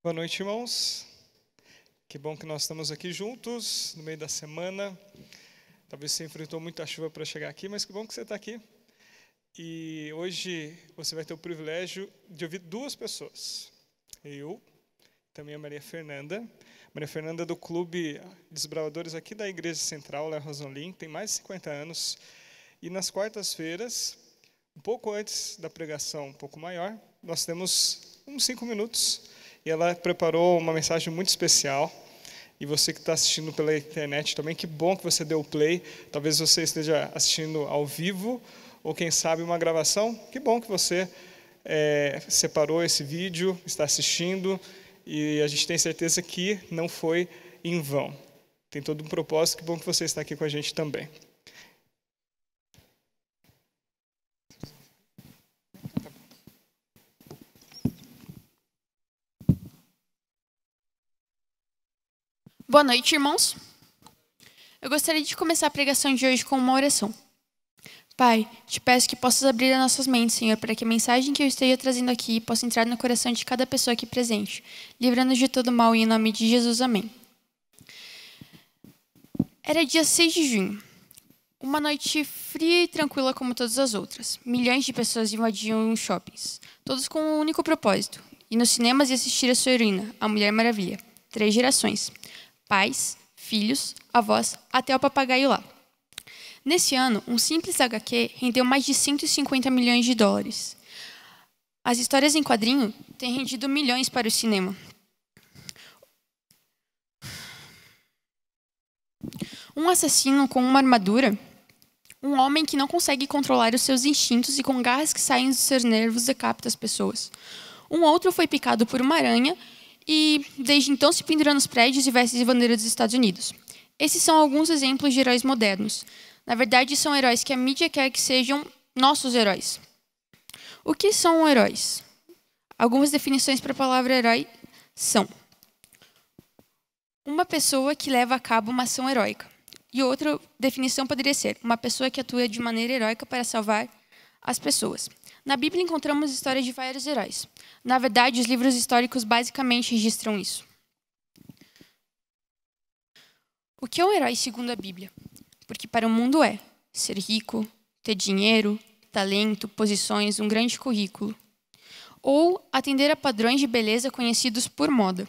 Boa noite, irmãos. Que bom que nós estamos aqui juntos no meio da semana. Talvez você enfrentou muita chuva para chegar aqui, mas que bom que você está aqui. E hoje você vai ter o privilégio de ouvir duas pessoas. Eu, também a Maria Fernanda. Maria Fernanda é do Clube Desbravadores aqui da Igreja Central, Léo Rosolim, tem mais de 50 anos. E nas quartas-feiras, um pouco antes da pregação, um pouco maior, nós temos uns 5 minutos. E ela preparou uma mensagem muito especial. E você que está assistindo pela internet também, que bom que você deu play. Talvez você esteja assistindo ao vivo, ou quem sabe uma gravação. Que bom que você separou esse vídeo, está assistindo. E a gente tem certeza que não foi em vão. Tem todo um propósito. Que bom que você está aqui com a gente também. Boa noite, irmãos. Eu gostaria de começar a pregação de hoje com uma oração. Pai, te peço que possas abrir as nossas mentes, Senhor, para que a mensagem que eu esteja trazendo aqui possa entrar no coração de cada pessoa aqui presente, livrando-nos de todo mal e em nome de Jesus, amém. Era dia 6 de junho. Uma noite fria e tranquila como todas as outras. Milhões de pessoas invadiam os shoppings, todos com um único propósito: ir nos cinemas e assistir a sua heroína, a Mulher Maravilha. 3 gerações. Pais, filhos, avós, até o papagaio lá. Nesse ano, um simples HQ rendeu mais de 150 milhões de dólares. As histórias em quadrinho têm rendido milhões para o cinema. Um assassino com uma armadura, um homem que não consegue controlar os seus instintos e com garras que saem dos seus nervos decapita as pessoas. Um outro foi picado por uma aranha e, desde então, se pendura nos prédios e veste de bandeira dos Estados Unidos. Esses são alguns exemplos de heróis modernos. Na verdade, são heróis que a mídia quer que sejam nossos heróis. O que são heróis? Algumas definições para a palavra herói são: uma pessoa que leva a cabo uma ação heróica. E outra definição poderia ser: uma pessoa que atua de maneira heróica para salvar as pessoas. Na Bíblia encontramos histórias de vários heróis. Na verdade, os livros históricos basicamente registram isso. O que é um herói segundo a Bíblia? Porque para o mundo é ser rico, ter dinheiro, talento, posições, um grande currículo. Ou atender a padrões de beleza conhecidos por moda.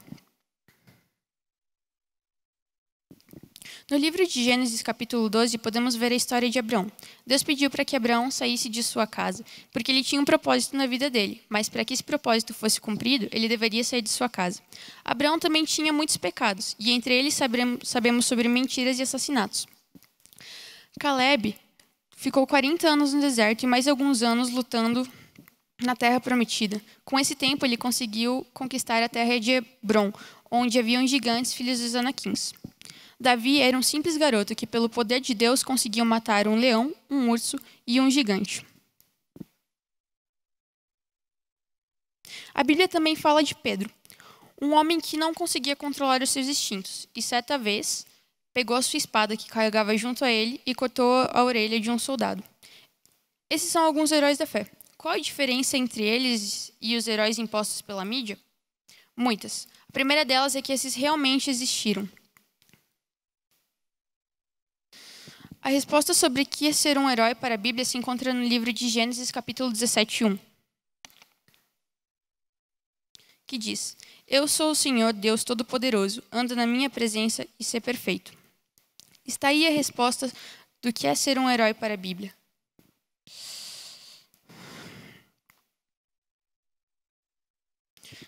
No livro de Gênesis, capítulo 12, podemos ver a história de Abraão. Deus pediu para que Abraão saísse de sua casa, porque ele tinha um propósito na vida dele, mas para que esse propósito fosse cumprido, ele deveria sair de sua casa. Abraão também tinha muitos pecados, e entre eles sabemos sobre mentiras e assassinatos. Caleb ficou 40 anos no deserto e mais alguns anos lutando na terra prometida. Com esse tempo, ele conseguiu conquistar a terra de Hebron, onde haviam gigantes, filhos dos Anaquins. Davi era um simples garoto que, pelo poder de Deus, conseguiu matar um leão, um urso e um gigante. A Bíblia também fala de Pedro, um homem que não conseguia controlar os seus instintos, e certa vez pegou a sua espada que carregava junto a ele e cortou a orelha de um soldado. Esses são alguns heróis da fé. Qual a diferença entre eles e os heróis impostos pela mídia? Muitas. A primeira delas é que esses realmente existiram. A resposta sobre o que é ser um herói para a Bíblia se encontra no livro de Gênesis, capítulo 17:1, que diz: Eu sou o Senhor, Deus Todo-Poderoso, anda na minha presença e ser perfeito. Está aí a resposta do que é ser um herói para a Bíblia.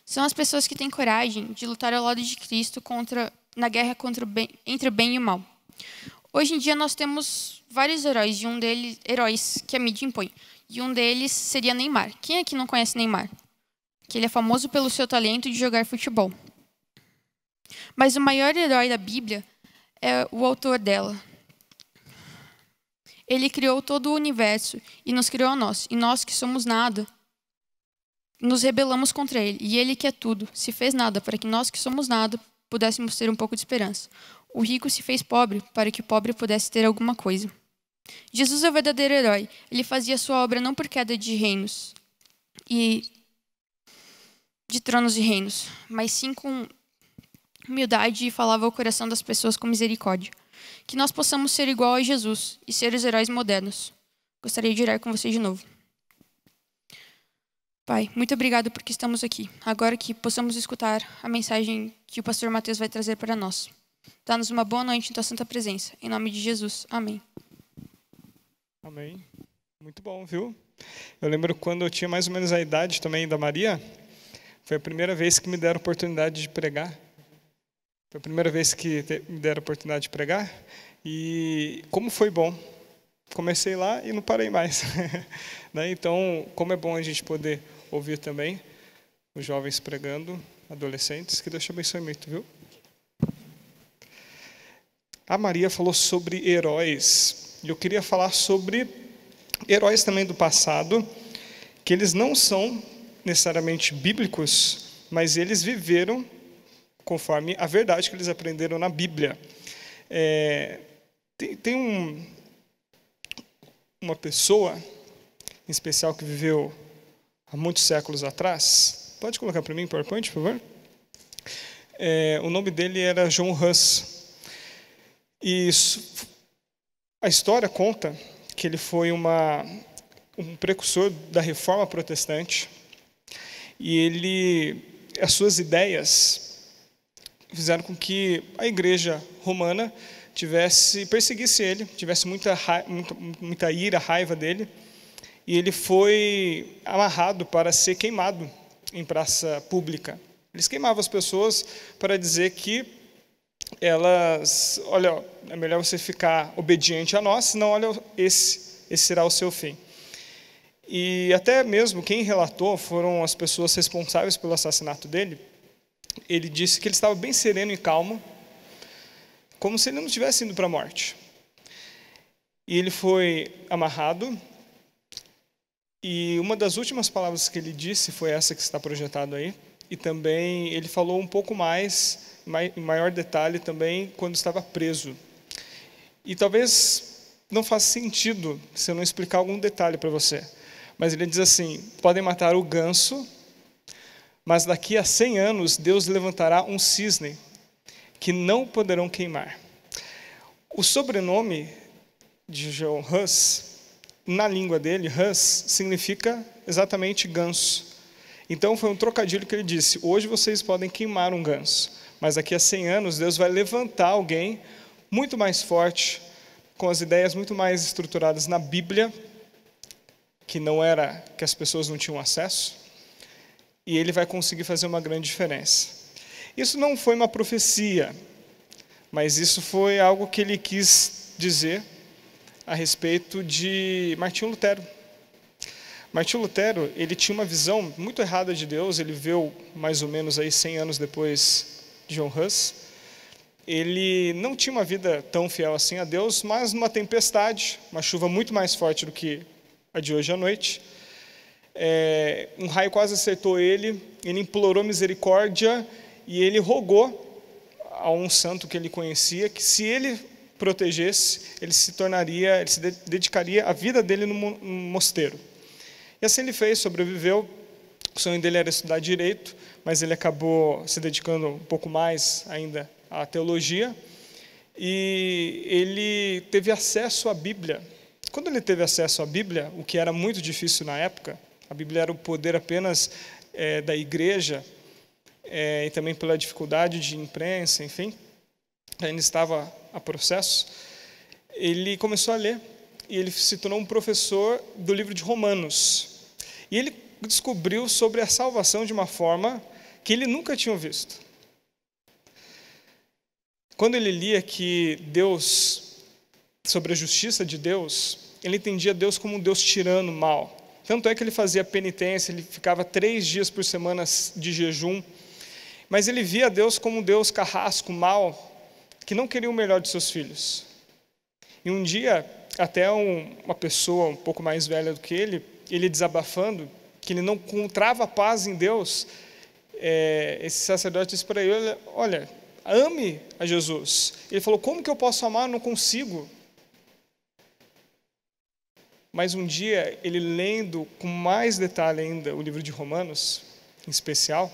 São as pessoas que têm coragem de lutar ao lado de Cristo na guerra entre o bem e o mal. Hoje em dia nós temos vários heróis, heróis que a mídia impõe. E um deles seria Neymar. Quem aqui não conhece Neymar? Que ele é famoso pelo seu talento de jogar futebol. Mas o maior herói da Bíblia é o autor dela. Ele criou todo o universo e nos criou a nós. E nós que somos nada, nos rebelamos contra ele. E ele que é tudo, se fez nada para que nós que somos nada pudéssemos ter um pouco de esperança. O rico se fez pobre para que o pobre pudesse ter alguma coisa. Jesus é o verdadeiro herói. Ele fazia sua obra não por queda de reinos e de tronos e reinos, mas sim com humildade e falava ao coração das pessoas com misericórdia. Que nós possamos ser igual a Jesus e ser os heróis modernos. Gostaria de orar com você de novo. Pai, muito obrigado porque estamos aqui. Agora que possamos escutar a mensagem que o pastor Mateus vai trazer para nós. Dá-nos uma boa noite em tua santa presença. Em nome de Jesus. Amém. Amém. Muito bom, viu? Eu lembro quando eu tinha mais ou menos a idade também da Maria, foi a primeira vez que me deram a oportunidade de pregar. Foi a primeira vez que me deram a oportunidade de pregar. E como foi bom. Comecei lá e não parei mais. Então, como é bom a gente poder ouvir também os jovens pregando, adolescentes. Que Deus te abençoe muito, viu? A Maria falou sobre heróis. E eu queria falar sobre heróis também do passado, que eles não são necessariamente bíblicos, mas eles viveram conforme a verdade que eles aprenderam na Bíblia. Tem uma pessoa em especial que viveu há muitos séculos atrás. Pode colocar para mim, PowerPoint, por favor? O nome dele era John Huss. E a história conta que ele foi um precursor da Reforma Protestante. E as suas ideias fizeram com que a Igreja Romana perseguisse ele, tivesse muita ira, raiva dele, e ele foi amarrado para ser queimado em praça pública. Eles queimavam as pessoas para dizer que olha, é melhor você ficar obediente a nós, senão, olha, esse será o seu fim. E até mesmo quem relatou foram as pessoas responsáveis pelo assassinato dele. Ele disse que ele estava bem sereno e calmo, como se ele não estivesse indo para a morte. E ele foi amarrado, e uma das últimas palavras que ele disse foi essa que está projetado aí, e também ele falou um pouco mais, em maior detalhe também, quando estava preso. E talvez não faça sentido se eu não explicar algum detalhe para você, mas ele diz assim: podem matar o ganso, mas daqui a 100 anos Deus levantará um cisne que não poderão queimar. O sobrenome de John Huss, na língua dele, Huss significa exatamente ganso. Então foi um trocadilho que ele disse: hoje vocês podem queimar um ganso, mas daqui a 100 anos Deus vai levantar alguém muito mais forte, com as ideias muito mais estruturadas na Bíblia, que as pessoas não tinham acesso, e ele vai conseguir fazer uma grande diferença. Isso não foi uma profecia, mas isso foi algo que ele quis dizer a respeito de Martinho Lutero. Martinho Lutero, ele tinha uma visão muito errada de Deus. Ele viveu mais ou menos aí 100 anos depois de John Huss. Ele não tinha uma vida tão fiel assim a Deus, mas numa tempestade, uma chuva muito mais forte do que a de hoje à noite, um raio quase acertou ele implorou misericórdia e ele rogou a um santo que ele conhecia que, se ele protegesse, ele se dedicaria a vida dele no mosteiro. E assim ele fez, sobreviveu. O sonho dele era estudar direito, mas ele acabou se dedicando um pouco mais ainda à teologia, e ele teve acesso à Bíblia. Quando ele teve acesso à Bíblia, o que era muito difícil na época, a Bíblia era o poder apenas da igreja, e também pela dificuldade de imprensa, enfim, ainda estava a processo. Ele começou a ler, e ele se tornou um professor do livro de Romanos. E ele descobriu sobre a salvação de uma forma que ele nunca tinha visto. Quando ele lia que Deus, sobre a justiça de Deus, ele entendia Deus como um Deus tirano, mau. Tanto é que ele fazia penitência, ele ficava 3 dias por semana de jejum, mas ele via Deus como um Deus carrasco, mau, que não queria o melhor de seus filhos. E um dia, até uma pessoa um pouco mais velha do que ele desabafando, que ele não encontrava paz em Deus, esse sacerdote disse para ele: olha, ame a Jesus. Ele falou: como que eu posso amar? Eu não consigo. Mas um dia, ele lendo com mais detalhe ainda o livro de Romanos, em especial,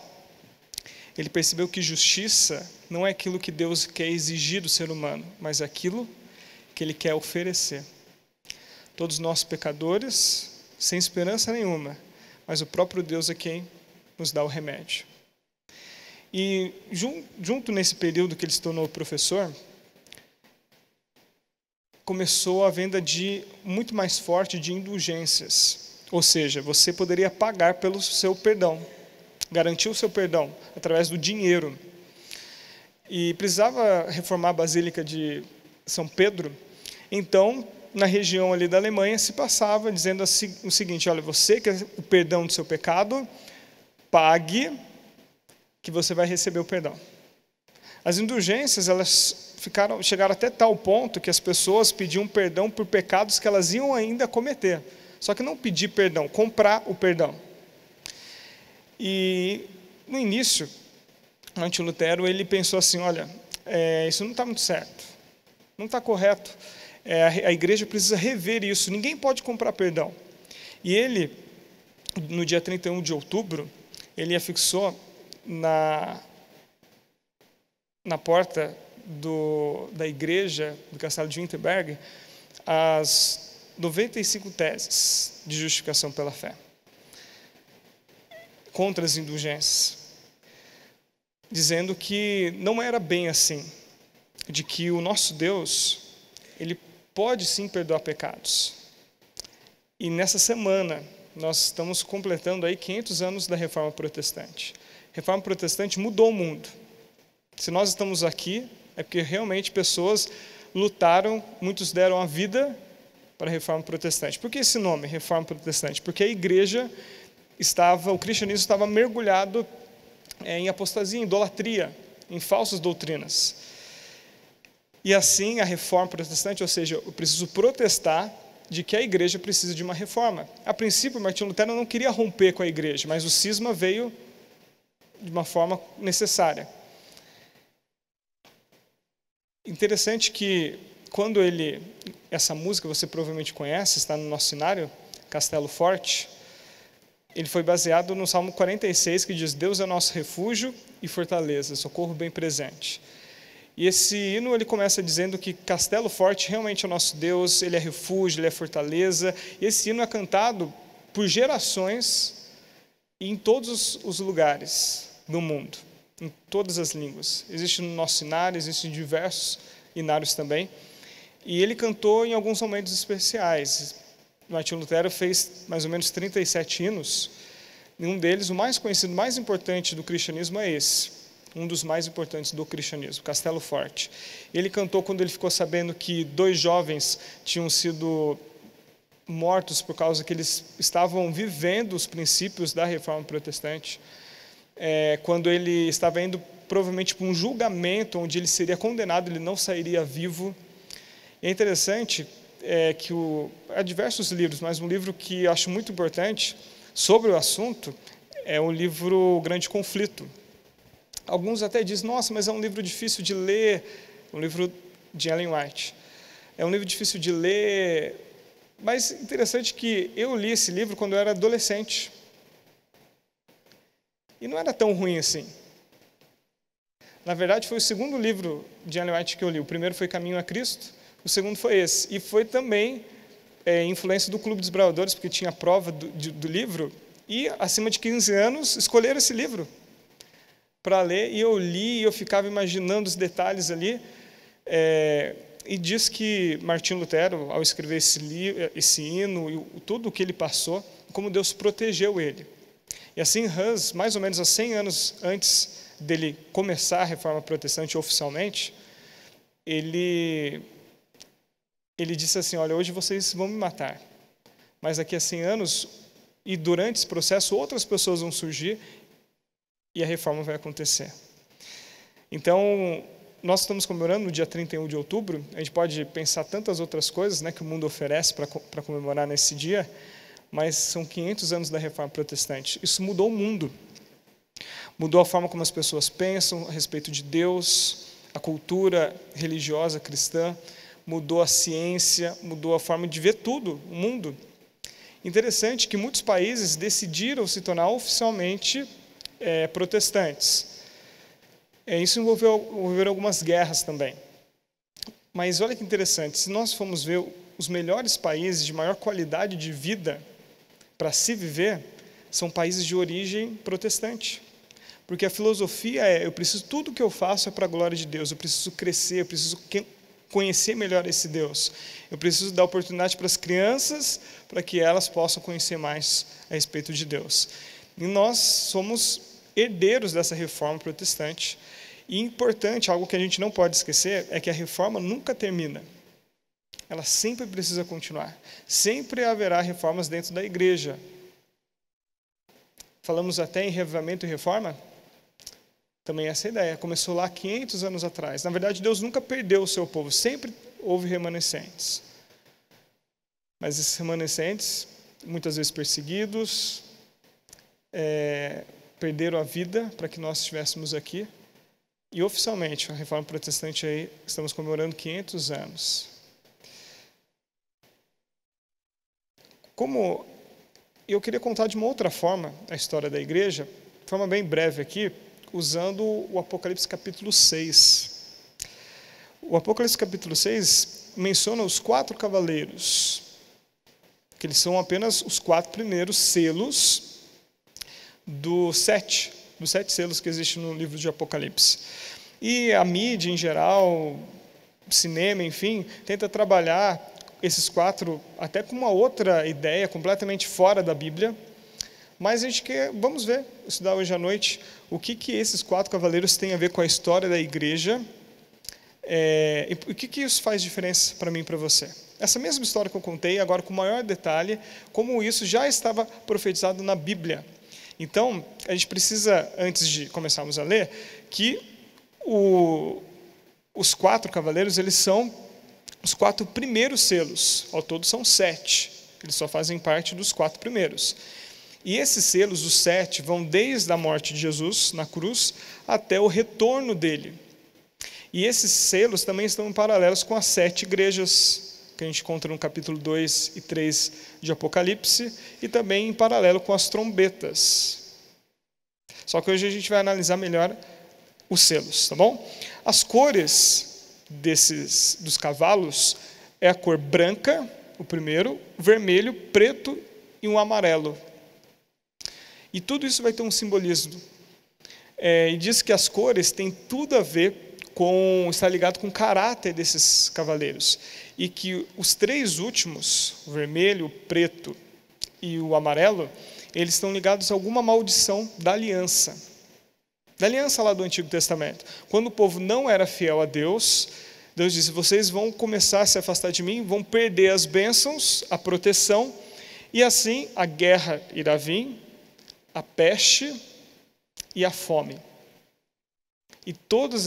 ele percebeu que justiça não é aquilo que Deus quer exigir do ser humano, mas aquilo que Ele quer oferecer. Todos nós pecadores, sem esperança nenhuma, mas o próprio Deus é quem nos dá o remédio. E junto nesse período que ele se tornou professor, começou a venda muito mais forte de indulgências. Ou seja, você poderia pagar pelo seu perdão, garantir o seu perdão através do dinheiro. E precisava reformar a Basílica de São Pedro. Então, na região ali da Alemanha, se passava dizendo assim, o seguinte: olha, você quer o perdão do seu pecado, pague, que você vai receber o perdão. As indulgências, elas chegaram até tal ponto que as pessoas pediam perdão por pecados que elas iam ainda cometer. Só que não pedir perdão, comprar o perdão. E no início, Martinho Lutero, ele pensou assim: olha, isso não está muito certo, não está correto, a igreja precisa rever isso, ninguém pode comprar perdão. E ele, no dia 31 de outubro, ele afixou na porta da igreja do Castelo de Wittenberg as 95 teses de justificação pela fé, contra as indulgências, dizendo que não era bem assim, de que o nosso Deus, Ele pode sim perdoar pecados. E nessa semana, nós estamos completando aí 500 anos da Reforma Protestante. A Reforma Protestante mudou o mundo. Se nós estamos aqui, é porque realmente pessoas lutaram, muitos deram a vida para a Reforma Protestante. Por que esse nome, Reforma Protestante? Porque a igreja o cristianismo estava mergulhado em apostasia, em idolatria, em falsas doutrinas. E assim a Reforma Protestante, ou seja, eu preciso protestar de que a igreja precisa de uma reforma. A princípio, Martinho Lutero não queria romper com a igreja, mas o cisma veio de uma forma necessária. Interessante que quando essa música você provavelmente conhece, está no nosso cenário, Castelo Forte, ele foi baseado no Salmo 46, que diz: Deus é nosso refúgio e fortaleza, socorro bem presente. E esse hino ele começa dizendo que Castelo Forte realmente é o nosso Deus, Ele é refúgio, Ele é fortaleza. E esse hino é cantado por gerações e em todos os lugares do mundo, em todas as línguas. Existe no nosso cenário, existem diversos hinários também. E ele cantou em alguns momentos especiais. Martinho Lutero fez mais ou menos 37 hinos. E um deles, o mais conhecido, mais importante do cristianismo é esse. Um dos mais importantes do cristianismo, Castelo Forte. Ele cantou quando ele ficou sabendo que 2 jovens tinham sido mortos por causa que eles estavam vivendo os princípios da Reforma Protestante. Quando ele estava indo provavelmente para um julgamento onde ele seria condenado, ele não sairia vivo. E é interessante que há diversos livros, mas um livro que eu acho muito importante sobre o assunto é o livro O Grande Conflito. Alguns até dizem: nossa, mas é um livro difícil de ler. Um livro de Ellen White. É um livro difícil de ler, mas interessante que eu li esse livro quando eu era adolescente. E não era tão ruim assim. Na verdade, foi o segundo livro de Ellen White que eu li. O primeiro foi Caminho a Cristo, o segundo foi esse. E foi também influência do Clube dos Bravadores, porque tinha a prova do livro, e acima de 15 anos escolheram esse livro para ler, e eu li, e eu ficava imaginando os detalhes ali, e diz que Martinho Lutero, ao escrever esse hino, e tudo o que ele passou, como Deus protegeu ele. E assim Hus, mais ou menos há 100 anos antes dele começar a Reforma Protestante oficialmente, ele disse assim: olha, hoje vocês vão me matar, mas daqui a 100 anos, e durante esse processo, outras pessoas vão surgir, e a reforma vai acontecer. Então, nós estamos comemorando no dia 31 de outubro, a gente pode pensar tantas outras coisas, né, que o mundo oferece para comemorar nesse dia, mas são 500 anos da Reforma Protestante. Isso mudou o mundo. Mudou a forma como as pessoas pensam a respeito de Deus, a cultura religiosa cristã, mudou a ciência, mudou a forma de ver tudo, o mundo. Interessante que muitos países decidiram se tornar oficialmente protestantes. Isso envolveu algumas guerras também. Mas olha que interessante, se nós formos ver os melhores países de maior qualidade de vida para se viver, são países de origem protestante. Porque a filosofia tudo que eu faço é para a glória de Deus, eu preciso crescer, eu preciso conhecer melhor esse Deus. Eu preciso dar oportunidade para as crianças, para que elas possam conhecer mais a respeito de Deus. E nós somos herdeiros dessa reforma protestante. E importante, algo que a gente não pode esquecer, é que a reforma nunca termina. Ela sempre precisa continuar. Sempre haverá reformas dentro da igreja. Falamos até em revivamento e reforma. Também essa ideia. Começou lá 500 anos atrás. Na verdade, Deus nunca perdeu o seu povo. Sempre houve remanescentes. Mas esses remanescentes, muitas vezes perseguidos, perderam a vida para que nós estivéssemos aqui. E oficialmente, a Reforma Protestante aí, estamos comemorando 500 anos. Como eu queria contar de uma outra forma a história da igreja, de forma bem breve aqui, usando o Apocalipse capítulo 6. O Apocalipse capítulo 6 menciona os 4 cavaleiros, que eles são apenas os 4 primeiros selos dos 7 selos que existem no livro de Apocalipse. E a mídia, em geral, cinema, enfim, tenta trabalhar esses 4 até com uma outra ideia, completamente fora da Bíblia. Mas a gente vamos ver, estudar hoje à noite, o que esses 4 cavaleiros têm a ver com a história da igreja, e o que isso faz diferença para mim e para você. Essa mesma história que eu contei, agora com maior detalhe, como isso já estava profetizado na Bíblia. Então, a gente precisa, antes de começarmos a ler, que os 4 cavaleiros, eles são os 4 primeiros selos. Ao todo são 7. Eles só fazem parte dos 4 primeiros. E esses selos, os 7, vão desde a morte de Jesus na cruz até o retorno dele. E esses selos também estão em paralelos com as 7 igrejas que a gente encontra no capítulo 2 e 3 de Apocalipse, e também em paralelo com as trombetas. Só que hoje a gente vai analisar melhor os selos, tá bom? As cores dos cavalos é a cor branca, o primeiro, vermelho, preto e um amarelo. E tudo isso vai ter um simbolismo. E diz que as cores têm tudo a ver está ligado com o caráter desses cavaleiros. E que os 3 últimos, o vermelho, o preto e o amarelo, eles estão ligados a alguma maldição da aliança. Da aliança lá do Antigo Testamento. Quando o povo não era fiel a Deus, Deus disse: vocês vão começar a se afastar de mim, vão perder as bênçãos, a proteção, e assim a guerra irá vir, a peste e a fome. E todas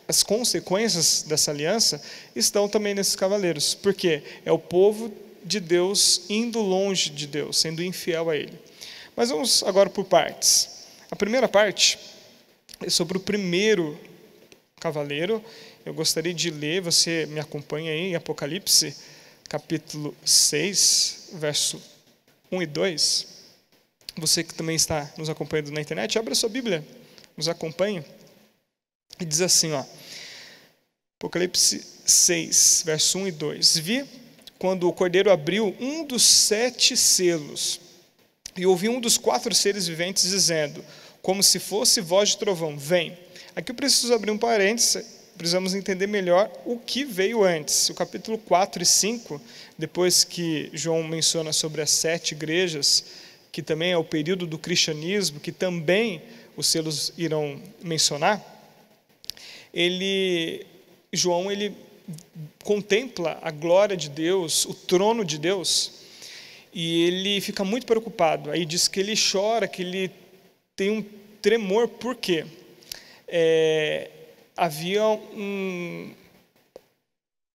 as consequências dessa aliança estão também nesses cavaleiros, porque é o povo de Deus indo longe de Deus, sendo infiel a Ele. Mas vamos agora por partes. A primeira parte é sobre o primeiro cavaleiro. Eu gostaria de ler, você me acompanha aí em Apocalipse, capítulo 6, verso 1 e 2. Você que também está nos acompanhando na internet, abra sua Bíblia, nos acompanhe. E diz assim, Apocalipse 6, verso 1 e 2. Vi quando o Cordeiro abriu um dos 7 selos, e ouvi um dos 4 seres viventes dizendo, como se fosse voz de trovão: vem. Aqui eu preciso abrir um parênteses, precisamos entender melhor o que veio antes. O capítulo 4 e 5, depois que João menciona sobre as 7 igrejas, que também é o período do cristianismo, que também os selos irão mencionar, João contempla a glória de Deus, o trono de Deus, e ele fica muito preocupado. Aí diz que ele chora, que ele tem um tremor, por quê? Havia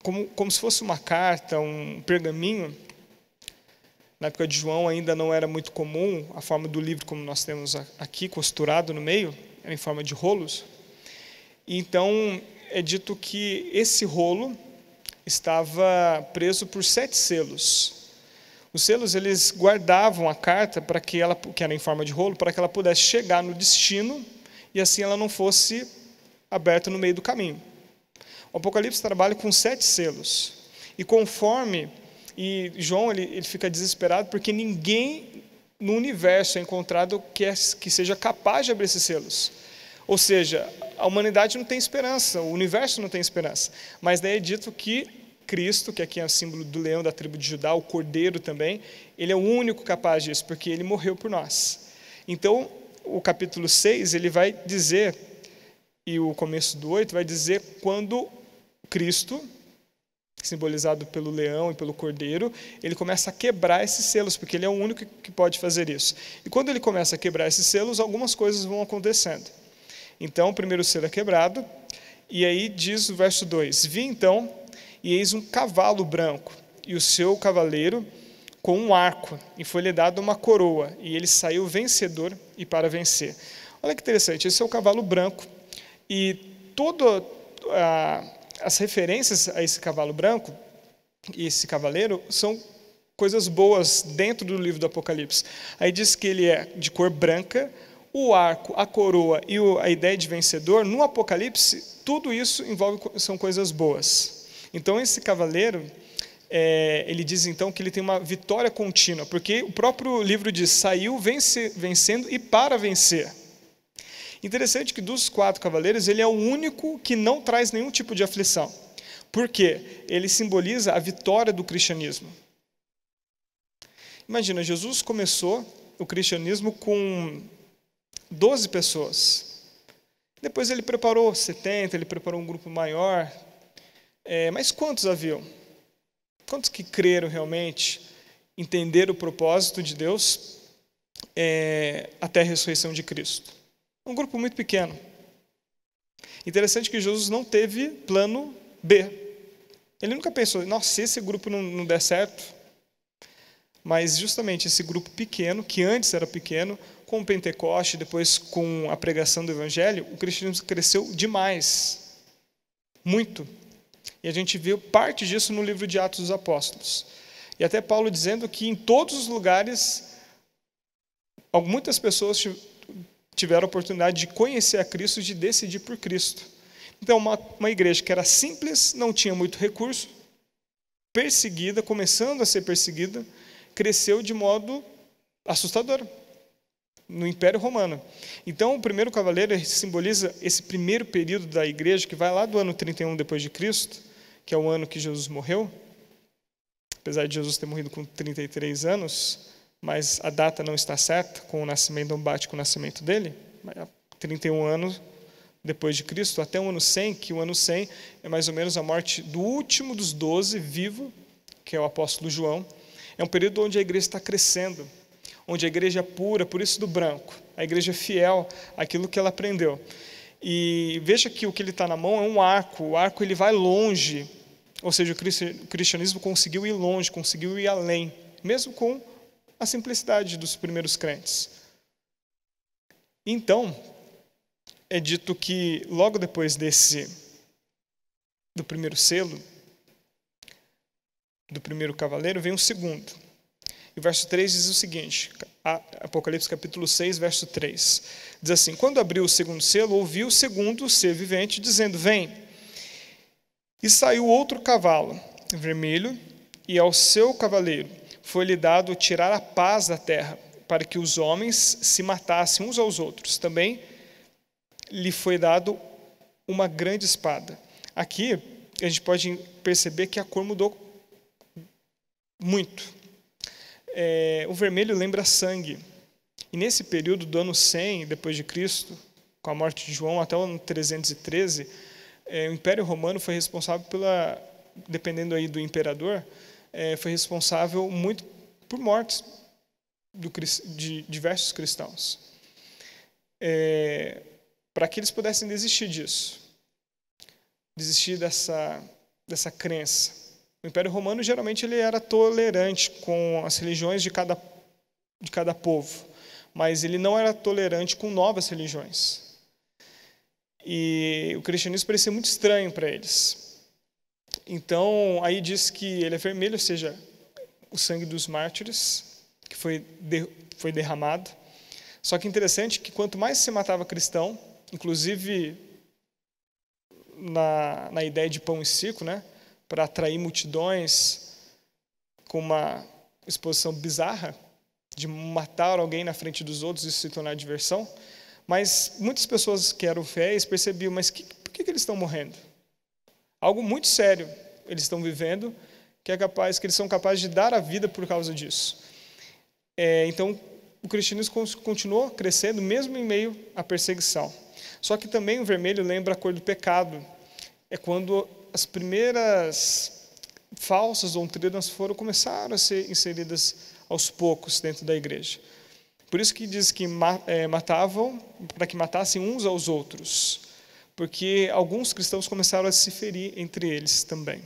como se fosse uma carta, um pergaminho. Na época de João ainda não era muito comum a forma do livro como nós temos aqui, costurado no meio, era em forma de rolos. Então, é dito que esse rolo estava preso por 7 selos. Os selos, eles guardavam a carta para que era em forma de rolo, para que ela pudesse chegar no destino e assim ela não fosse aberta no meio do caminho. O Apocalipse trabalha com 7 selos. E conforme... E João ele fica desesperado porque ninguém no universo é encontrado que seja capaz de abrir esses selos. Ou seja, a humanidade não tem esperança, o universo não tem esperança. Mas daí é dito que Cristo, que aqui é o símbolo do leão da tribo de Judá, o cordeiro também, ele é o único capaz disso, porque ele morreu por nós. Então, o capítulo 6, ele vai dizer, e o começo do 8 vai dizer quando Cristo, simbolizado pelo leão e pelo cordeiro, ele começa a quebrar esses selos, porque ele é o único que pode fazer isso. E quando ele começa a quebrar esses selos, algumas coisas vão acontecendo. Então, o primeiro selo é quebrado, e aí diz o verso 2, vi então, e eis um cavalo branco, e o seu cavaleiro com um arco, e foi-lhe dado uma coroa, e ele saiu vencedor e para vencer. Olha que interessante, esse é o cavalo branco, e todas as referências a esse cavalo branco e esse cavaleiro são coisas boas dentro do livro do Apocalipse. Aí diz que ele é de cor branca, o arco, a coroa e a ideia de vencedor, no Apocalipse, tudo isso são coisas boas. Então, esse cavaleiro, ele diz então que ele tem uma vitória contínua, porque o próprio livro diz, saiu vencendo e para vencer. Interessante que dos 4 cavaleiros, ele é o único que não traz nenhum tipo de aflição. Por quê? Ele simboliza a vitória do cristianismo. Imagina, Jesus começou o cristianismo com 12 pessoas. Depois ele preparou 70, ele preparou um grupo maior. Mas quantos haviam? Quantos que creram realmente, entenderam o propósito de Deus até a ressurreição de Cristo? Um grupo muito pequeno. Interessante que Jesus não teve plano B. Ele nunca pensou, nossa, se esse grupo não der certo. Mas justamente esse grupo pequeno, que antes era pequeno, com o Pentecoste, depois com a pregação do Evangelho, o cristianismo cresceu demais. Muito. E a gente viu parte disso no livro de Atos dos Apóstolos. E até Paulo dizendo que em todos os lugares, muitas pessoas tiveram a oportunidade de conhecer a Cristo e de decidir por Cristo. Então, uma igreja que era simples, não tinha muito recurso, perseguida, começando a ser perseguida, cresceu de modo assustador no Império Romano. Então, o primeiro cavaleiro simboliza esse primeiro período da igreja, que vai lá do ano 31 depois de Cristo, que é o ano que Jesus morreu, apesar de Jesus ter morrido com 33 anos, mas a data não está certa, com o nascimento, não bate com o nascimento dele, 31 anos depois de Cristo, até o ano 100, que o ano 100 é mais ou menos a morte do último dos 12 vivo, que é o apóstolo João. É um período onde a igreja está crescendo, onde a igreja é pura, por isso do branco, a igreja é fiel àquilo que ela aprendeu. E veja que o que ele está na mão é um arco, o arco ele vai longe, ou seja, o cristianismo conseguiu ir longe, conseguiu ir além, mesmo com a simplicidade dos primeiros crentes. Então, é dito que logo depois do primeiro selo, do primeiro cavaleiro, vem o segundo. E o verso 3 diz o seguinte, Apocalipse capítulo 6, verso 3. Diz assim, quando abriu o segundo selo, ouvi o segundo ser vivente dizendo, vem. E saiu outro cavalo, vermelho, e ao seu cavaleiro foi-lhe dado tirar a paz da terra, para que os homens se matassem uns aos outros. Também lhe foi dado uma grande espada. Aqui, a gente pode perceber que a cor mudou muito. O vermelho lembra sangue. E nesse período do ano 100, depois de Cristo, com a morte de João, até o ano 313, o Império Romano foi responsável dependendo aí do imperador, foi responsável muito por mortes de diversos cristãos. Para que eles pudessem desistir disso, desistir dessa crença. O Império Romano, geralmente, ele era tolerante com as religiões de cada povo, mas ele não era tolerante com novas religiões. E o cristianismo parecia muito estranho para eles. Então, aí diz que ele é vermelho, ou seja, o sangue dos mártires, que foi derramado. Só que interessante que quanto mais se matava cristão, inclusive na ideia de pão e circo, né? Para atrair multidões com uma exposição bizarra de matar alguém na frente dos outros e se tornar diversão. Mas muitas pessoas que eram fiéis percebiam, mas por que eles estão morrendo? Algo muito sério eles estão vivendo, que eles são capazes de dar a vida por causa disso. Então, o cristianismo continuou crescendo, mesmo em meio à perseguição. Só que também o vermelho lembra a cor do pecado. É quando as primeiras falsas doutrinas começaram a ser inseridas aos poucos dentro da igreja. Por isso que diz que matavam, para que matassem uns aos outros. Porque alguns cristãos começaram a se ferir entre eles também.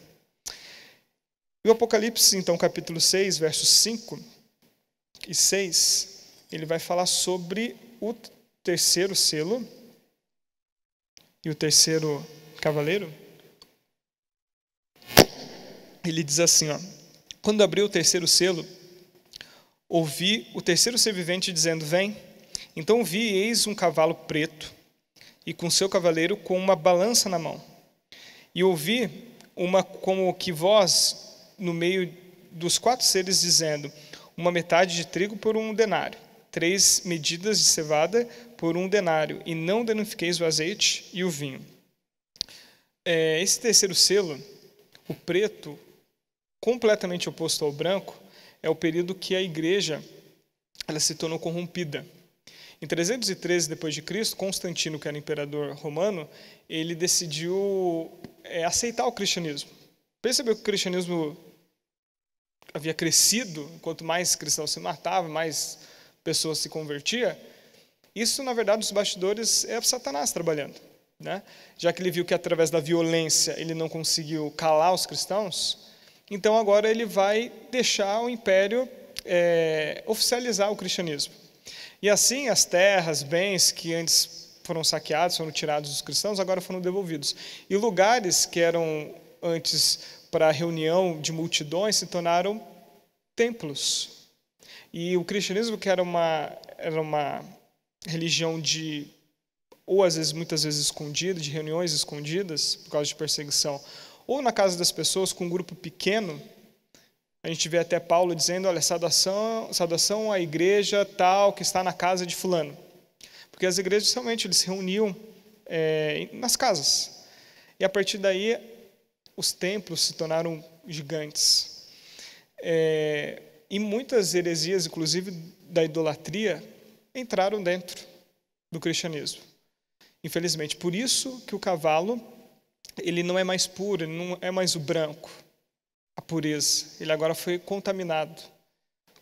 E o Apocalipse, então, capítulo 6, versos 5 e 6, ele vai falar sobre o terceiro selo e o terceiro cavaleiro. Ele diz assim, quando abriu o terceiro selo, ouvi o terceiro ser vivente dizendo, vem. Então vi, eis um cavalo preto, e com seu cavaleiro com uma balança na mão. E ouvi como que voz no meio dos 4 seres dizendo, uma metade de trigo por 1 denário, 3 medidas de cevada por 1 denário, e não danifiqueis o azeite e o vinho. Esse terceiro selo, o preto, completamente oposto ao branco, é o período que a igreja ela se tornou corrompida. Em 313 d.C., Constantino, que era imperador romano, ele decidiu aceitar o cristianismo. Percebeu que o cristianismo havia crescido, quanto mais cristãos se matavam, mais pessoas se convertiam. Isso, na verdade, nos bastidores é Satanás trabalhando, né? Já que ele viu que através da violência ele não conseguiu calar os cristãos, então agora ele vai deixar o império oficializar o cristianismo. E assim as terras, bens que antes foram saqueados, foram tirados dos cristãos, agora foram devolvidos. E lugares que eram antes para reunião de multidões se tornaram templos. E o cristianismo, que era uma religião ou às vezes, muitas vezes escondida, de reuniões escondidas, por causa de perseguição, ou na casa das pessoas com um grupo pequeno, a gente vê até Paulo dizendo, olha, saudação à igreja tal que está na casa de fulano. Porque as igrejas realmente eles se reuniam nas casas. E a partir daí, os templos se tornaram gigantes. E muitas heresias, inclusive da idolatria, entraram dentro do cristianismo. Infelizmente. Por isso que o cavalo ele não é mais puro, ele não é mais o branco, a pureza. Ele agora foi contaminado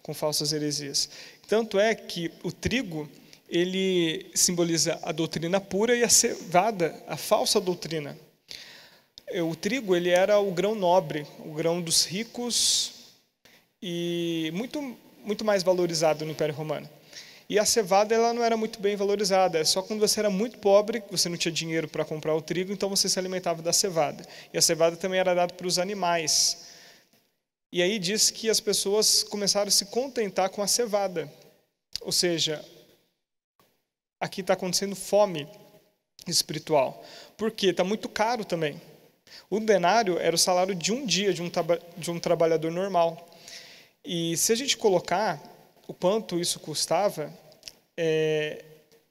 com falsas heresias. Tanto é que o trigo, ele simboliza a doutrina pura e a cevada, a falsa doutrina. O trigo, ele era o grão nobre, o grão dos ricos e muito mais valorizado no Império Romano. E a cevada ela não era muito bem valorizada, só quando você era muito pobre, você não tinha dinheiro para comprar o trigo, então você se alimentava da cevada. E a cevada também era dada para os animais. E aí diz que as pessoas começaram a se contentar com a cevada. Ou seja, aqui está acontecendo fome espiritual. Por quê? Está muito caro também. O denário era o salário de um dia de um trabalhador normal. E se a gente colocar o quanto isso custava,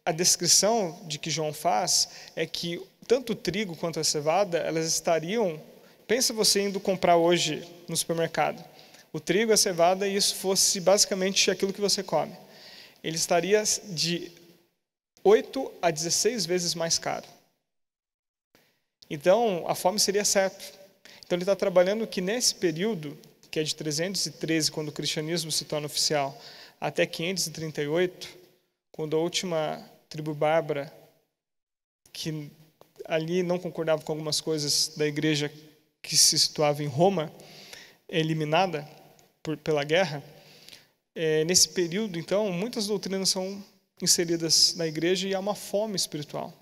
a descrição de que João faz é que tanto o trigo quanto a cevada, elas estariam... Pensa você indo comprar hoje no supermercado. O trigo, a cevada, e isso fosse basicamente aquilo que você come. Ele estaria de 8 a 16 vezes mais caro. Então, a fome seria certa. Então, ele está trabalhando que nesse período, que é de 313, quando o cristianismo se torna oficial, até 538, quando a última tribo bárbara, que ali não concordava com algumas coisas da igreja que se situava em Roma, é eliminada pela guerra, nesse período, então, muitas doutrinas são inseridas na igreja e há uma fome espiritual.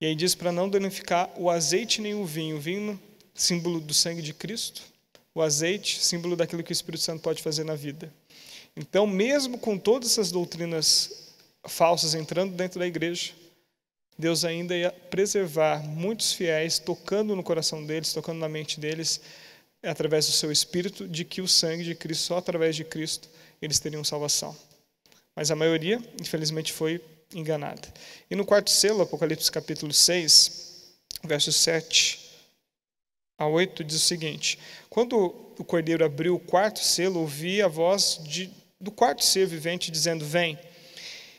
E aí diz para não danificar o azeite nem o vinho, símbolo do sangue de Cristo, o azeite, símbolo daquilo que o Espírito Santo pode fazer na vida. Então, mesmo com todas essas doutrinas falsas entrando dentro da igreja, Deus ainda ia preservar muitos fiéis, tocando no coração deles, tocando na mente deles, através do seu Espírito, de que o sangue de Cristo, só através de Cristo, eles teriam salvação. Mas a maioria, infelizmente, foi enganada. E no quarto selo, Apocalipse capítulo 6, versos 7 a 8, diz o seguinte: quando o cordeiro abriu o quarto selo, ouvi a voz do quarto ser vivente dizendo: vem.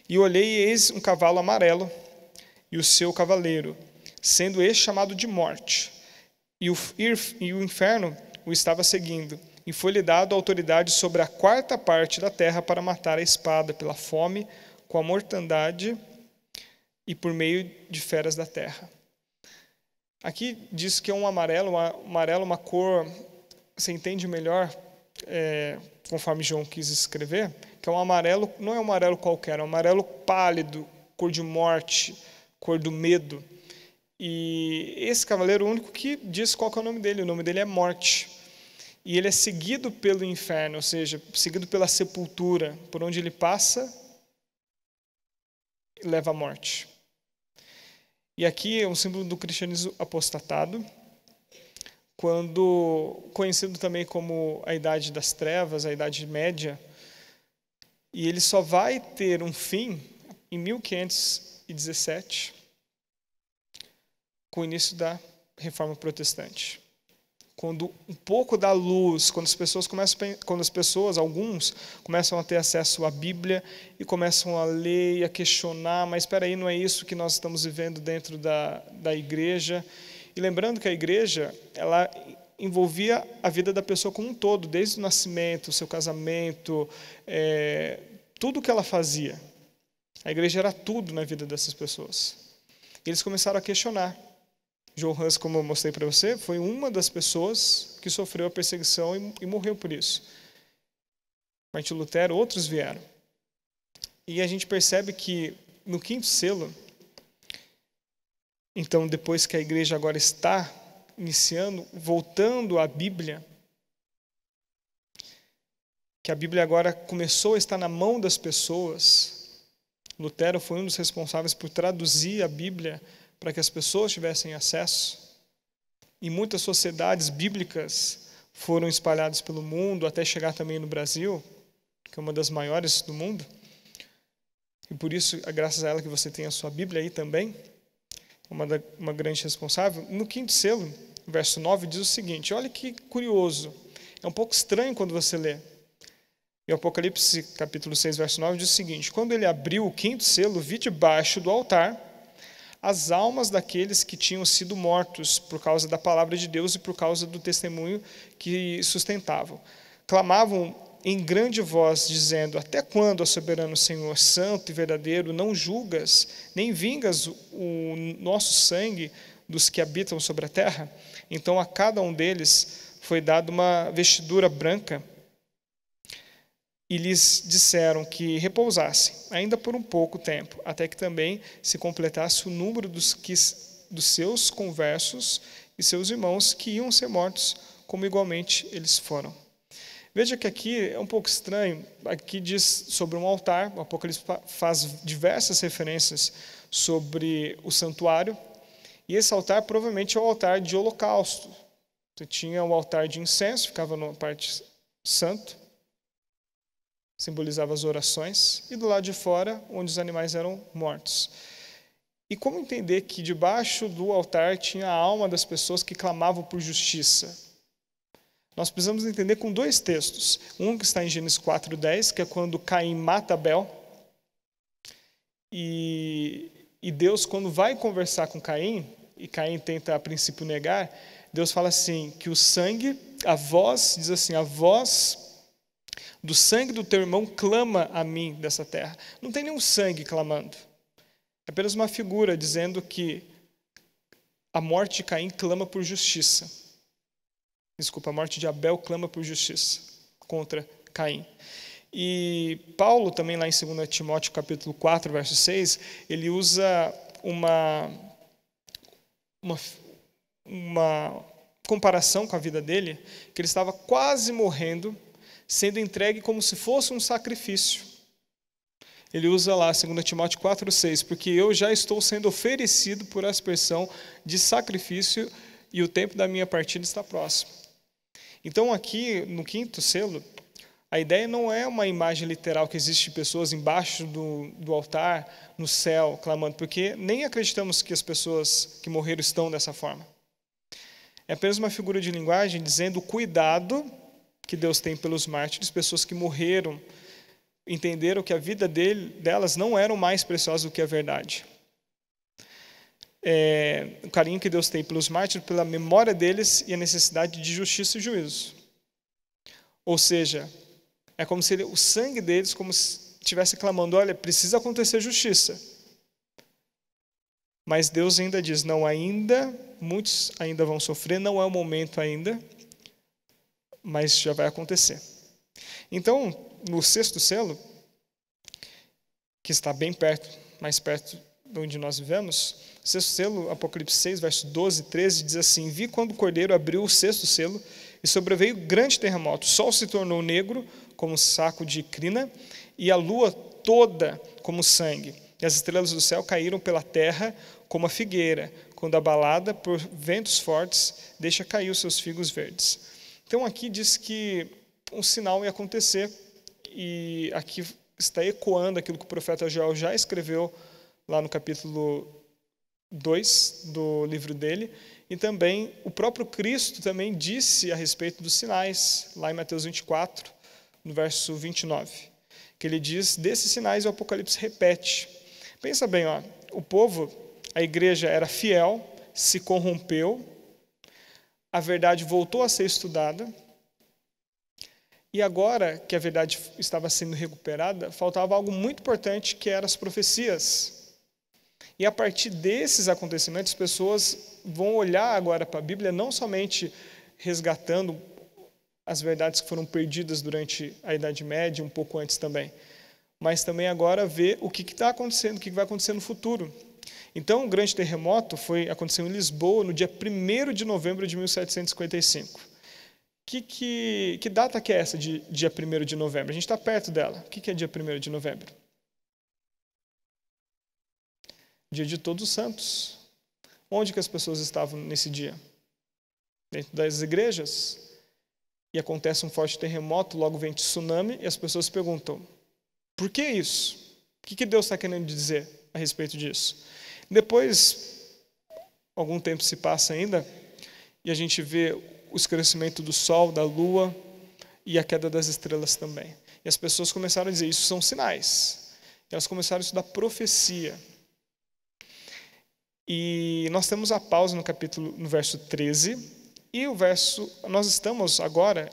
E olhei, e eis um cavalo amarelo, e o seu cavaleiro, sendo este chamado de Morte. E o inferno o estava seguindo, e foi-lhe dado autoridade sobre a quarta parte da terra para matar a espada, pela fome, com a mortandade e por meio de feras da terra. Aqui diz que é um amarelo, uma cor, você entende melhor, conforme João quis escrever, que é um amarelo, não é um amarelo qualquer, é um amarelo pálido, cor de morte, cor do medo. E esse cavaleiro é o único que diz qual que é o nome dele é Morte. E ele é seguido pelo inferno, ou seja, seguido pela sepultura, por onde ele passa, leva à morte. E aqui é um símbolo do cristianismo apostatado, quando conhecido também como a Idade das Trevas, a Idade Média, e ele só vai ter um fim em 1517, com o início da Reforma Protestante. Quando um pouco da luz, quando alguns começam a ter acesso à Bíblia e começam a ler e a questionar, mas espera aí, não é isso que nós estamos vivendo dentro da igreja. E lembrando que a igreja, ela envolvia a vida da pessoa como um todo, desde o nascimento, o seu casamento, tudo o que ela fazia. A igreja era tudo na vida dessas pessoas. E eles começaram a questionar. John Hus, como eu mostrei para você, foi uma das pessoas que sofreu a perseguição e morreu por isso. Martim Lutero, outros vieram. E a gente percebe que no quinto selo, então depois que a igreja agora está iniciando, voltando à Bíblia, que a Bíblia agora começou a estar na mão das pessoas, Lutero foi um dos responsáveis por traduzir a Bíblia para que as pessoas tivessem acesso. E muitas sociedades bíblicas foram espalhadas pelo mundo, até chegar também no Brasil, que é uma das maiores do mundo. E por isso, é graças a ela que você tem a sua Bíblia aí também, uma grande responsável. No quinto selo, verso 9, diz o seguinte, olha que curioso, é um pouco estranho quando você lê. Em Apocalipse capítulo 6, verso 9, diz o seguinte: quando ele abriu o quinto selo, vi debaixo do altar as almas daqueles que tinham sido mortos por causa da palavra de Deus e por causa do testemunho que sustentavam. Clamavam em grande voz, dizendo: até quando, ó soberano Senhor, santo e verdadeiro, não julgas, nem vingas o nosso sangue dos que habitam sobre a terra? Então a cada um deles foi dada uma vestidura branca, e lhes disseram que repousassem, ainda por um pouco tempo, até que também se completasse o número dos seus conversos e seus irmãos que iam ser mortos, como igualmente eles foram. Veja que aqui é um pouco estranho, aqui diz sobre um altar, o Apocalipse faz diversas referências sobre o santuário, e esse altar provavelmente é o altar de holocausto. Você tinha o altar de incenso, ficava na parte santa, simbolizava as orações, e do lado de fora, onde os animais eram mortos. E como entender que debaixo do altar tinha a alma das pessoas que clamavam por justiça? Nós precisamos entender com dois textos. Um que está em Gênesis 4:10, que é quando Caim mata Abel, e Deus, quando vai conversar com Caim, e Caim tenta a princípio negar, Deus fala assim, que o sangue, a voz, diz assim, a voz do sangue do teu irmão clama a mim dessa terra. Não tem nenhum sangue clamando. É apenas uma figura dizendo que a morte de Caim clama por justiça. Desculpa, a morte de Abel clama por justiça contra Caim. E Paulo também lá em 2 Timóteo capítulo 4, verso 6, ele usa uma comparação com a vida dele, que ele estava quase morrendo, sendo entregue como se fosse um sacrifício. Ele usa lá 2 Timóteo 4,6, porque eu já estou sendo oferecido por aspersão de sacrifício e o tempo da minha partida está próximo. Então aqui, no quinto selo, a ideia não é uma imagem literal que existe pessoas embaixo do altar, no céu, clamando, porque nem acreditamos que as pessoas que morreram estão dessa forma. É apenas uma figura de linguagem dizendo o cuidado que Deus tem pelos mártires, pessoas que morreram, entenderam que a vida delas não era mais preciosa do que a verdade. O carinho que Deus tem pelos mártires, pela memória deles e a necessidade de justiça e juízo. Ou seja, é como se o sangue deles como se estivesse clamando, olha, precisa acontecer justiça. Mas Deus ainda diz, não ainda, muitos ainda vão sofrer, não é o momento ainda, mas já vai acontecer. Então, no sexto selo, que está bem perto, mais perto de onde nós vivemos, o sexto selo, Apocalipse 6, verso 12 e 13, diz assim, vi quando o Cordeiro abriu o sexto selo e sobreveio grande terremoto, o sol se tornou negro como um saco de crina e a lua toda como sangue, e as estrelas do céu caíram pela terra como a figueira, quando abalada por ventos fortes, deixa cair os seus figos verdes. Então aqui diz que um sinal ia acontecer, e aqui está ecoando aquilo que o profeta Joel já escreveu lá no capítulo 2 do livro dele, e também o próprio Cristo também disse a respeito dos sinais, lá em Mateus 24, no verso 29, que ele diz, desses sinais o Apocalipse repete. Pensa bem, o povo, a igreja era fiel, se corrompeu, a verdade voltou a ser estudada, e agora que a verdade estava sendo recuperada, faltava algo muito importante, que eram as profecias. E a partir desses acontecimentos, as pessoas vão olhar agora para a Bíblia, não somente resgatando as verdades que foram perdidas durante a Idade Média, um pouco antes também, mas também agora ver o que está acontecendo, o que vai acontecer no futuro. Então, o grande terremoto aconteceu em Lisboa, no dia 1º de novembro de 1755. Que data que é essa de dia 1º de novembro? A gente está perto dela. O que é dia 1º de novembro? Dia de Todos os Santos. Onde que as pessoas estavam nesse dia? Dentro das igrejas. E acontece um forte terremoto, logo vem tsunami, e as pessoas perguntam, por que isso? O que Deus está querendo dizer a respeito disso? Depois, algum tempo se passa ainda, e a gente vê o escurecimento do sol, da lua, e a queda das estrelas também. E as pessoas começaram a dizer, isso são sinais. E elas começaram a estudar profecia. E nós temos a pausa no verso 13, e nós estamos agora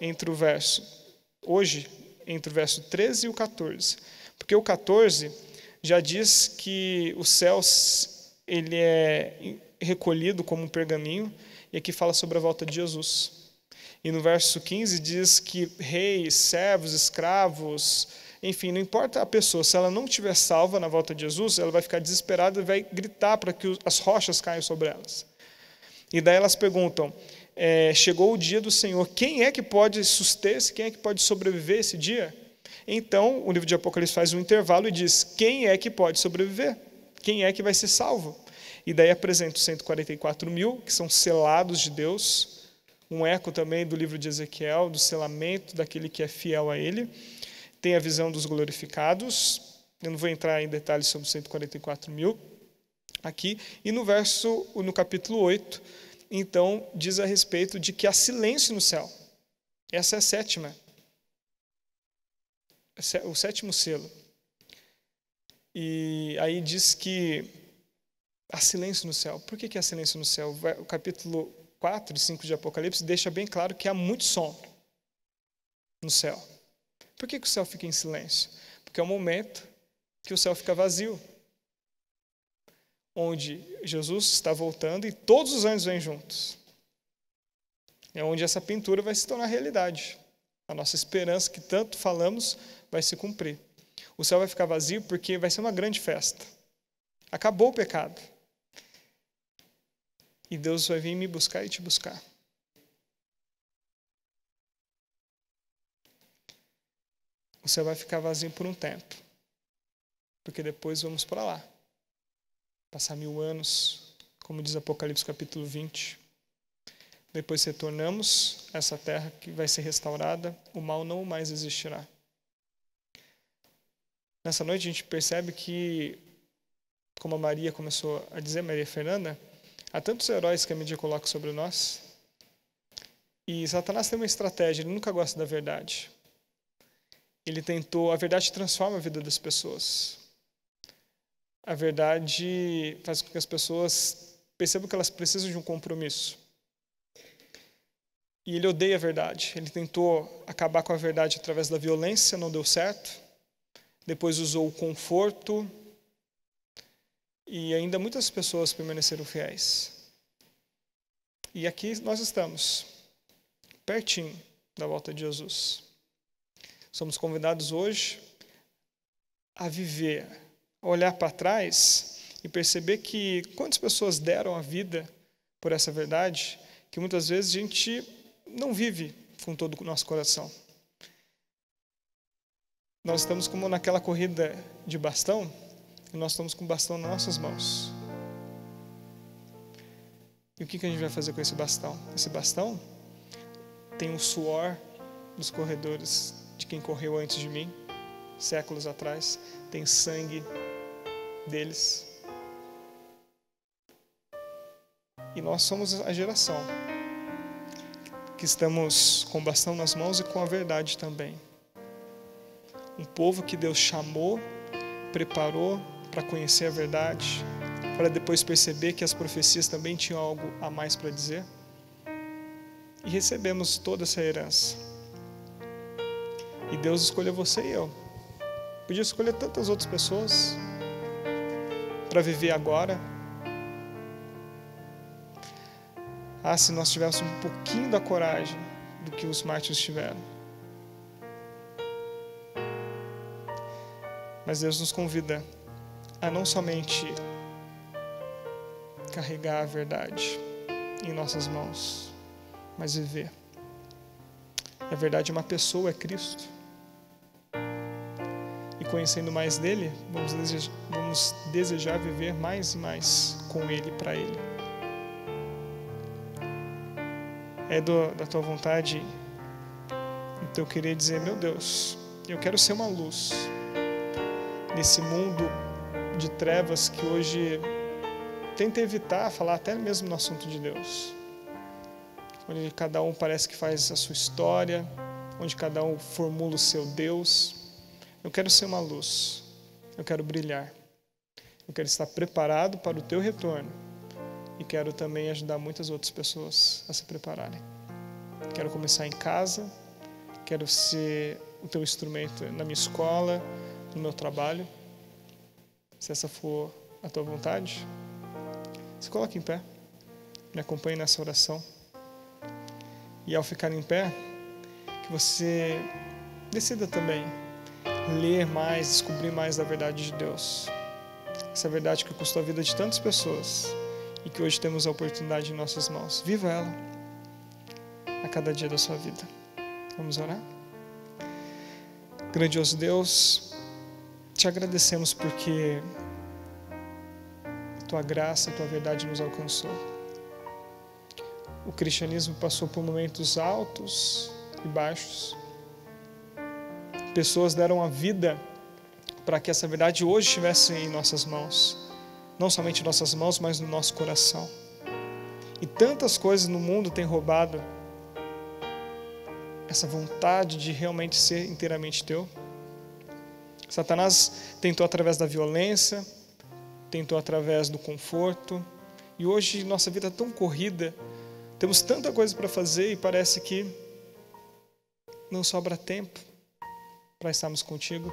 hoje, entre o verso 13 e o 14. Porque o 14 já diz que o céu ele é recolhido como um pergaminho, e aqui fala sobre a volta de Jesus. E no verso 15 diz que reis, servos, escravos, enfim, não importa a pessoa, se ela não estiver salva na volta de Jesus, ela vai ficar desesperada e vai gritar para que as rochas caiam sobre elas. E daí elas perguntam, chegou o dia do Senhor, quem é que pode suster-se, quem é que pode sobreviver esse dia? Então, o livro de Apocalipse faz um intervalo e diz, quem é que pode sobreviver? Quem é que vai ser salvo? E daí apresenta os 144 mil, que são selados de Deus, um eco também do livro de Ezequiel, do selamento daquele que é fiel a ele. Tem a visão dos glorificados, eu não vou entrar em detalhes sobre os 144 mil aqui. E no capítulo 8, então, diz a respeito de que há silêncio no céu. Essa é a sétima. O sétimo selo. E aí diz que há silêncio no céu. Por que há silêncio no céu? O capítulo 4 e 5 de Apocalipse deixa bem claro que há muito som no céu. Por que o céu fica em silêncio? Porque é o momento que o céu fica vazio, onde Jesus está voltando e todos os anjos vêm juntos. É onde essa pintura vai se tornar realidade. A nossa esperança que tanto falamos vai se cumprir. O céu vai ficar vazio porque vai ser uma grande festa. Acabou o pecado. E Deus vai vir me buscar e te buscar. O céu vai ficar vazio por um tempo. porque depois vamos para lá. Passar 1000 anos, como diz Apocalipse capítulo 20. Depois retornamos a essa terra que vai ser restaurada, o mal não mais existirá. Nessa noite a gente percebe que, como a Maria começou a dizer, Maria Fernanda, há tantos heróis que a mídia coloca sobre nós. E Satanás tem uma estratégia, ele nunca gosta da verdade. A verdade transforma a vida das pessoas. A verdade faz com que as pessoas percebam que elas precisam de um compromisso. E ele odeia a verdade. Ele tentou acabar com a verdade através da violência, não deu certo. Depois usou o conforto. E ainda muitas pessoas permaneceram fiéis. E aqui nós estamos, pertinho da volta de Jesus. Somos convidados hoje a viver, a olhar para trás e perceber que quantas pessoas deram a vida por essa verdade, que muitas vezes a gente não vive com todo o nosso coração. Nós estamos como naquela corrida de bastão, e nós estamos com o bastão nas nossas mãos. E o que a gente vai fazer com esse bastão? Esse bastão tem o suor dos corredores de quem correu antes de mim, séculos atrás, tem sangue deles. E nós somos a geração que estamos com o bastão nas mãos e com a verdade também. Um povo que Deus chamou, preparou para conhecer a verdade, para depois perceber que as profecias também tinham algo a mais para dizer. E recebemos toda essa herança. E Deus escolheu você e eu. Podia escolher tantas outras pessoas para viver agora. Se nós tivéssemos um pouquinho da coragem do que os mártires tiveram. Mas Deus nos convida a não somente carregar a verdade em nossas mãos, mas viver. A verdade é uma pessoa, é Cristo. E conhecendo mais dele, vamos desejar viver mais e mais com ele, para ele. É da tua vontade, do teu querer dizer, meu Deus, eu quero ser uma luz nesse mundo de trevas que hoje tenta evitar falar até mesmo no assunto de Deus. Onde cada um parece que faz a sua história, onde cada um formula o seu Deus. Eu quero ser uma luz, eu quero brilhar, eu quero estar preparado para o teu retorno e quero também ajudar muitas outras pessoas a se prepararem. Quero começar em casa, quero ser o teu instrumento na minha escola, no meu trabalho. Se essa for a tua vontade, se coloque em pé, me acompanhe nessa oração. E ao ficar em pé, que você decida também ler mais, descobrir mais da verdade de Deus. Essa verdade que custou a vida de tantas pessoas e que hoje temos a oportunidade em nossas mãos. Viva ela a cada dia da sua vida. Vamos orar? Grandioso Deus, te agradecemos porque tua graça, tua verdade nos alcançou. O cristianismo passou por momentos altos e baixos. Pessoas deram a vida para que essa verdade hoje estivesse em nossas mãos. Não somente em nossas mãos, mas no nosso coração. E tantas coisas no mundo têm roubado essa vontade de realmente ser inteiramente teu. Satanás tentou através da violência, tentou através do conforto. E hoje nossa vida é tão corrida, temos tanta coisa para fazer e parece que não sobra tempo para estarmos contigo,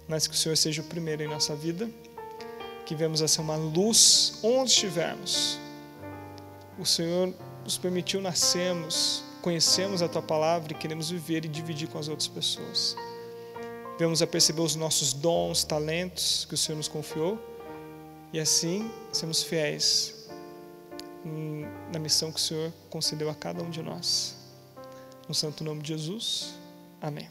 mas que o Senhor seja o primeiro em nossa vida, que venhamos a ser uma luz onde estivermos. O Senhor nos permitiu nascermos, conhecemos a Tua Palavra e queremos viver e dividir com as outras pessoas. Venhamos a perceber os nossos dons, talentos que o Senhor nos confiou e assim sermos fiéis na missão que o Senhor concedeu a cada um de nós. No santo nome de Jesus, amém.